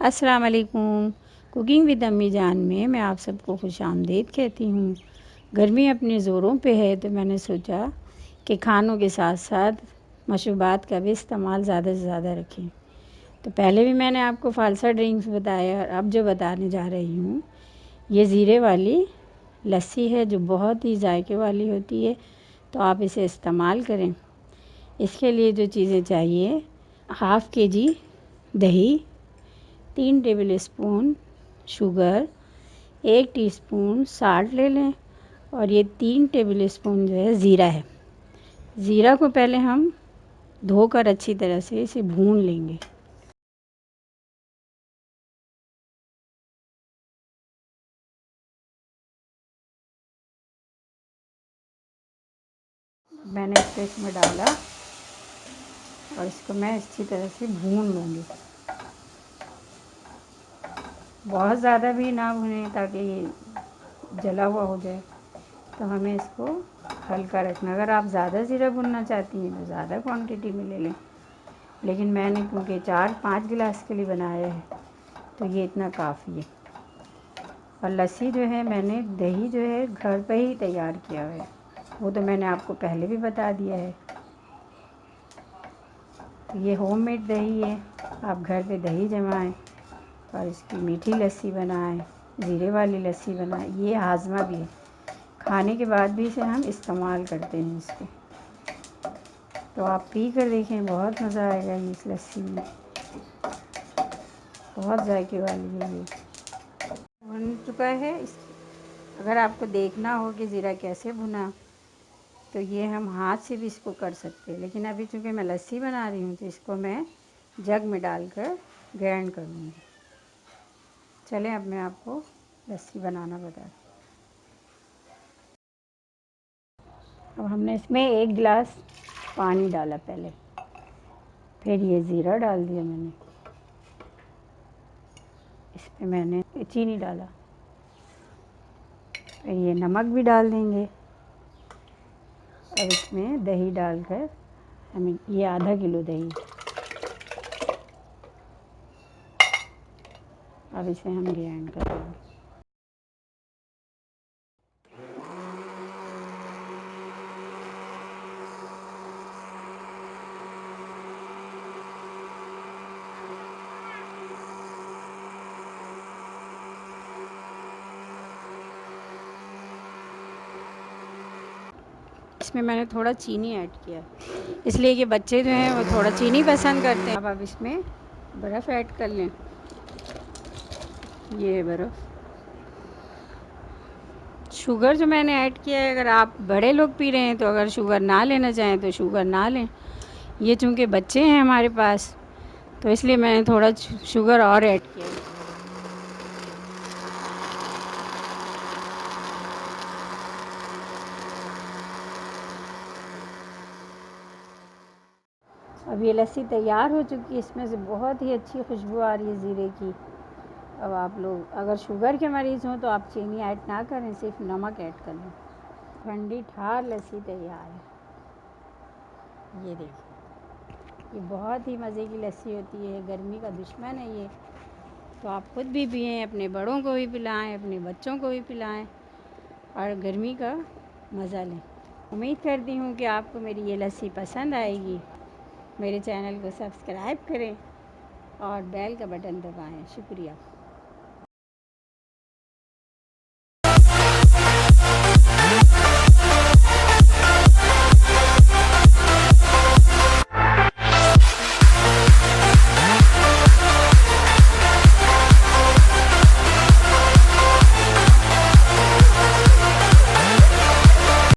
अस्सलाम वालेकुम। Cooking with अम्मी जान में मैं आप सबको खुशामदीद कहती हूँ। गर्मी अपने ज़ोरों पे है तो मैंने सोचा कि खानों के साथ साथ मशरूबात का भी इस्तेमाल ज़्यादा से ज़्यादा रखें। तो पहले भी मैंने आपको फ़ालसा ड्रिंक्स बताया और अब जो बताने जा रही हूँ ये ज़ीरे वाली लस्सी है जो बहुत ही जायके वाली होती है, तो आप इसे इस्तेमाल करें। इसके लिए जो चीज़ें चाहिए, हाफ़ केजी दही, 3 table spoon sugar, 1 teaspoon salt ले लें और ये 3 टेबल स्पून जो है ज़ीरा है। ज़ीरा को पहले हम धोकर अच्छी तरह से इसे भून लेंगे। मैंने इसको इसमें डाला और इसको मैं अच्छी तरह से भून लूँगी। बहुत ज़्यादा भी ना भुनें ताकि ये जला हुआ हो जाए, तो हमें इसको हल्का रखना। अगर आप ज़्यादा ज़ीरा भुनना चाहती हैं तो ज़्यादा क्वांटिटी में ले लें, लेकिन मैंने क्योंकि 4-5 गिलास के लिए बनाया है तो ये इतना काफ़ी है। और लस्सी जो है मैंने दही जो है घर पे ही तैयार किया है, वो तो मैंने आपको पहले भी बता दिया है। ये होममेड दही है, आप घर पे दही जमाएं और इसकी मीठी लस्सी बनाएं, ज़ीरे वाली लस्सी बनाएं। ये हाजमा भी है, खाने के बाद भी इसे हम इस्तेमाल करते हैं इसको। तो आप पी कर देखें, बहुत मज़ा आएगा ये इस लस्सी में, बहुत जायके वाली है ये। बन चुका है। इस अगर आपको देखना हो कि ज़ीरा कैसे भुना, तो ये हम हाथ से भी इसको कर सकते हैं, लेकिन अभी चूँकि मैं लस्सी बना रही हूँ तो इसको मैं जग में डालकर ग्राइंड करूँगी। चलें अब मैं आपको लस्सी बनाना बताती हूँ। अब हमने इसमें 1 गिलास पानी डाला पहले, फिर ये ज़ीरा डाल दिया मैंने, इसमें मैंने चीनी डाला, फिर ये नमक भी डाल देंगे। अब इसमें दही डालकर हमें, ये आधा किलो दही, अब इसे हम ग्राइंड करेंगे। इसमें मैंने थोड़ा चीनी ऐड किया, इसलिए कि बच्चे जो हैं वो थोड़ा चीनी पसंद करते हैं। अब इसमें बर्फ़ ऐड कर लें, ये बर्फ़। शुगर जो मैंने ऐड किया है, अगर आप बड़े लोग पी रहे हैं तो अगर शुगर ना लेना चाहें तो शुगर ना लें। ये चूँकि बच्चे हैं हमारे पास, तो इसलिए मैंने थोड़ा शुगर और ऐड किया है। अब ये लस्सी तैयार हो चुकी है, इसमें से बहुत ही अच्छी खुशबू आ रही है ज़ीरे की। अब आप लोग अगर शुगर के मरीज़ हों तो आप चीनी ऐड ना करें, सिर्फ नमक ऐड कर लें। ठंडी ठार लस्सी तैयार है, ये देखिए। ये बहुत ही मज़े की लस्सी होती है, गर्मी का दुश्मन है ये। तो आप खुद भी पिएं, अपने बड़ों को भी पिलाएं, अपने बच्चों को भी पिलाएं और गर्मी का मज़ा लें। उम्मीद करती हूँ कि आपको मेरी ये लस्सी पसंद आएगी। मेरे चैनल को सब्सक्राइब करें और बेल का बटन दबाएं। शुक्रिया।